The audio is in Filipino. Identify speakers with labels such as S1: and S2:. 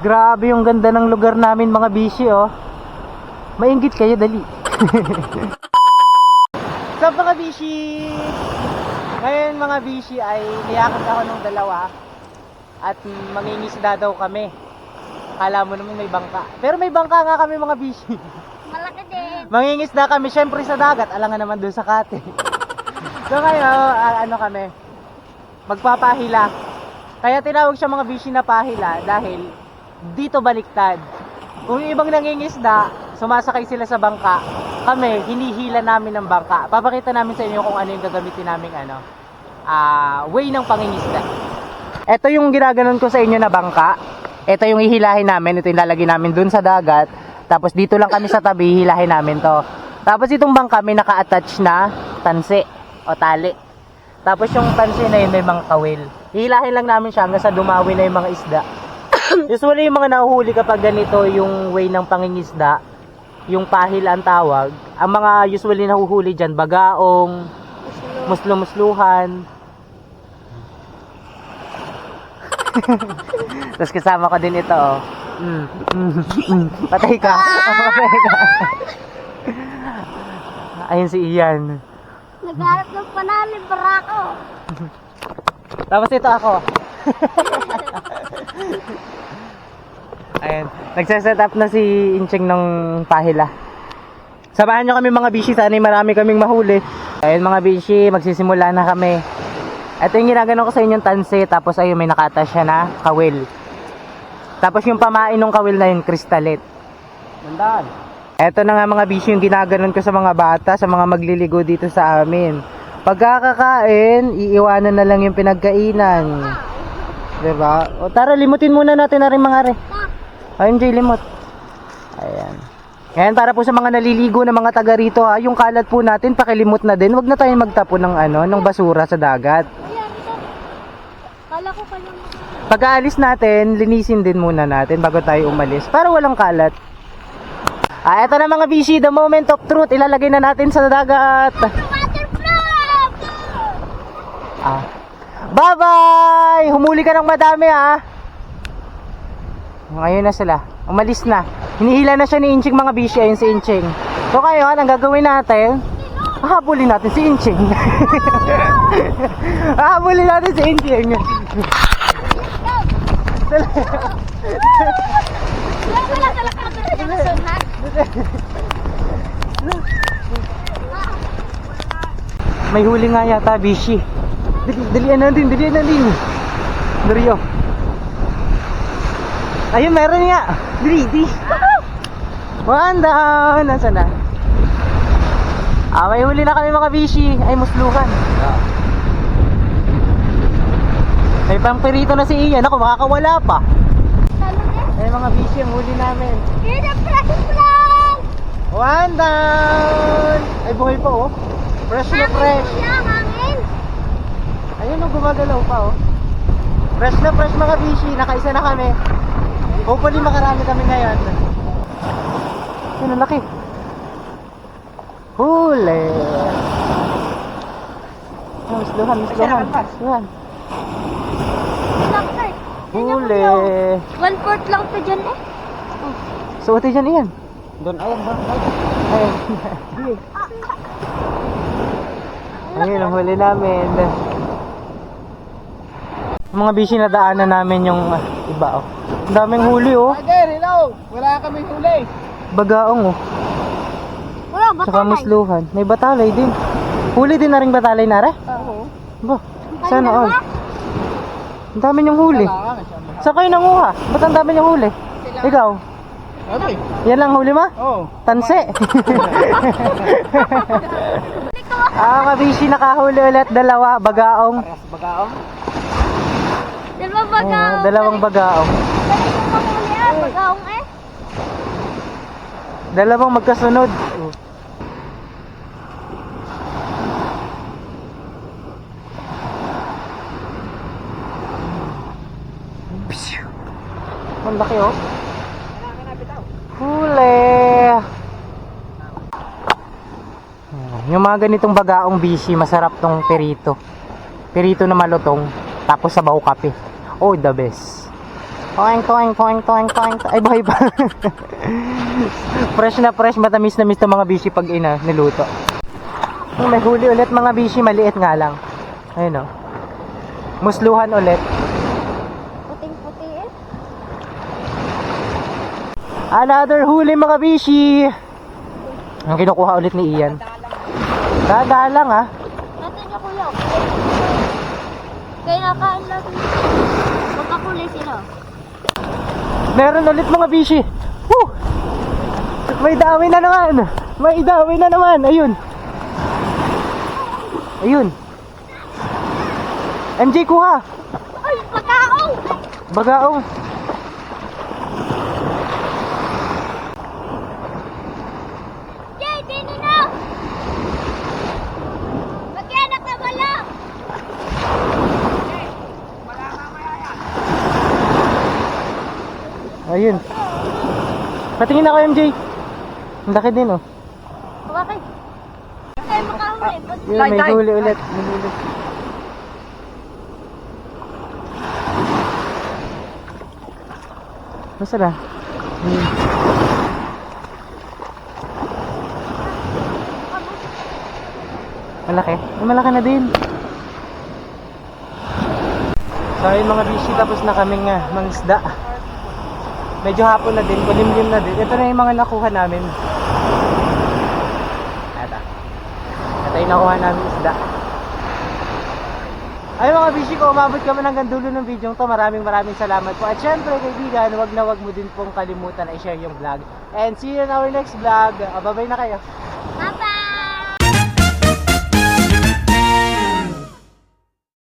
S1: Grabe yung ganda ng lugar namin mga bishi oh. Mainggit kayo, dali. So mga bishi, ngayon mga bishi ay niyakot ako ng dalawa at mangingisda daw kami. Kala mo naman may bangka, pero may bangka nga kami mga bishi.
S2: Malaki din.
S1: Mangingisda kami syempre sa dagat, alangan naman doon sa kate. So ngayon, ano kami, magpapahila. Kaya tinawag siya mga bishi na pahila dahil dito baliktad. Kung yung ibang nangingisda, sumasakay sila sa bangka, kami, hinihila namin ng bangka. Papakita namin sa inyo kung ano yung gagamitin naming way ng pangingisda. Ito yung ginaganon ko sa inyo na bangka. Ito yung hihilahin namin. Ito yung lalagay namin dun sa dagat. Tapos dito lang kami sa tabi, hihilahin namin to. Tapos itong bangka may naka-attach na tansi o tali. Tapos yung tansi na yun may mga kawil. Hihilahin lang namin siya hanggang sa dumawi na yung mga isda. Usually yung mga nahuhuli kapag ganito yung way ng pangingisda, yung pahil ang tawag, ang mga usually nahuhuli dyan, bagaong, muslo-musluhan. Tapos kasama ko din ito oh. Patay ka. Patay ka. Ayun si Ian.
S2: Nagharap ng panali, barako.
S1: Tapos ito ako. Ayun, nagsaset up na si Incheng ng pahila. Samahan nyo kami mga bishi, sana'y marami kaming mahuli. Ayun mga bishi, magsisimula na kami. Ito yung ginagano ko sa inyong tanse, tapos ayun may nakata siya na kawil. Tapos yung pamain ng kawil na yun, kristalit. Mandaan. Ito na nga mga bishi yung ginaganon ko sa mga bata, sa mga magliligo dito sa amin. Pagkakakain, iiwanan na lang yung pinagkainan. Diba? O tara, limutin muna natin na rin mga re. Ayun, Jay, limot. Ayan. Ngayon, para po sa mga naliligo na mga taga rito, yung kalat po natin, pakilimot na din. Huwag na tayong magtapon ng basura sa dagat.
S2: Kala ko pa lang.
S1: Pag-aalis natin, linisin din muna natin bago tayo umalis. Para walang kalat. Eto na mga bishi, the moment of truth. Ilalagay na natin sa dagat. Bye-bye! Humuli ka ng madami Ngayon na sila. Umalis na. Hinihila na siya ni Inching mga bishi. Ayun si Inching. So ngayon, ang gagawin natin, hahabulin natin si Inching. Hahabulin natin si Inching. May huli nga yata, bishi. Dalian natin. Dario. Ayun, meron nga. Dali. One down. Nasaan na? May huli na kami mga bishi. Ay, musluhan. May pampirito na si Ian. Ako, makakawala pa. Ay, mga bishi, ang huli namin. One down. Ay, buhay pa oh. Fresh na fresh. Ayun, gumagalaw pa oh. Fresh na fresh mga bishi. Nakaisa na kami. Hopefully makarami kami ngayon. Ayun, ang laki. Huli. Misluhan. Huli.
S2: 1/4 lang ito dyan eh.
S1: Suotin dyan Ian. Doon, ayan. Ayun, ang huli namin. Mga bishi na daanan namin yung iba oh. Ang daming huli oh.
S3: Hello! Wala kaming huli.
S1: Bagaong oh.
S2: Wala,
S1: Tsaka
S2: batalay.
S1: musluhan. May batalay din. Huli din na rin batalay na
S3: Oo.
S1: Ba, sana all. Ang dami niyong huli. Saan kayo nanguha? Ba't ang dami niyong huli? Ikaw?
S3: Okay.
S1: Yan lang huli mo?
S3: Oo.
S1: Tanse. Kabishi, nakahuli ulit. Dalawa, bagaong.
S3: Parehas bagaong.
S2: Dalawa bagaong.
S1: Dalawang bagaong.
S2: Bagaong eh.
S1: Dalawang magkasunod. Ang laki oh. Huli. Yung mga ganitong bagaong bishi, masarap tong perito. Perito na malutong, tapos sabaw kape. Oh, the best. Toing, toing, toing, toing, toing. Ay, buhay pa. Fresh na fresh, matamis na miss to mga bishi pag niluto. May huli ulit mga bishi, maliit nga lang. Ayun o. Musluhan ulit.
S2: Puting-puti eh.
S1: Another huli mga bishi. Ang kinukuha ulit ni Ian. Dada lang ah.
S2: Natin niya kuya. Kaya nakain lang. Magkakulay sila.
S1: Meron ulit mga bishi. Woo! May dami na naman. May dami na naman. Ayun. Ayun. MJ, kuha.
S2: Ay, pagkaong!
S1: Bagaong.
S2: Jay, dini na! Magyanak na wala!
S1: Ayun. Patingin ako MJ. Ang laki din oh.
S2: Bakit? Kaya makahuli.
S1: Yun, may huli ulit. May huli. Masa na? Malaki? Ay, malaki na din. So ayun mga bishi, tapos na kaming mangisda. Medyo hapon na din, kulimlim na din. Ito na yung mga nakuha namin. Ito yung nakuha namin isda. Ay mga bishi ko, umabot kami hanggang dulo ng video to. Maraming salamat po. At syempre kaibigan, wag mo din pong kalimutan na i-share yung vlog. And see you in our next vlog. Bye-bye na kayo.